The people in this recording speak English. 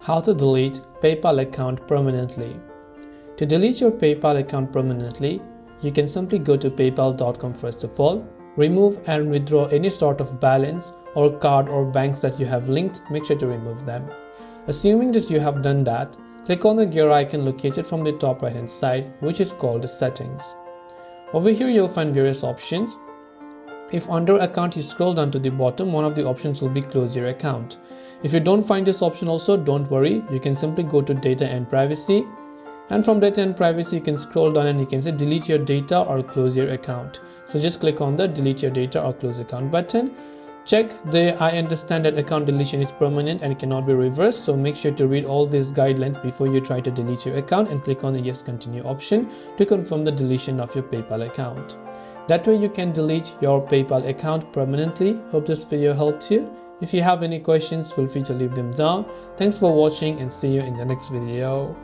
How to delete PayPal account permanently. To delete your PayPal account permanently, you can simply go to paypal.com first of all, remove and withdraw any sort of balance or card or banks that you have linked. Make sure to remove them. Assuming that you have done that, click on the gear icon located from the top right hand side, which is called settings. Over here you'll find various options. If under account you scroll down to the bottom, one of the options will be close your account. If you don't find this option also, don't worry, you can simply go to data and privacy, and from data and privacy you can scroll down and you can say delete your data or close your account. So just click on the delete your data or close account button. Check the I understand that account deletion is permanent and cannot be reversed, so make sure to read all these guidelines before you try to delete your account, and click on the yes continue option to confirm the deletion of your PayPal account. That way you can delete your PayPal account permanently. Hope this video helped you. If you have any questions, feel free to leave them down. Thanks for watching and see you in the next video.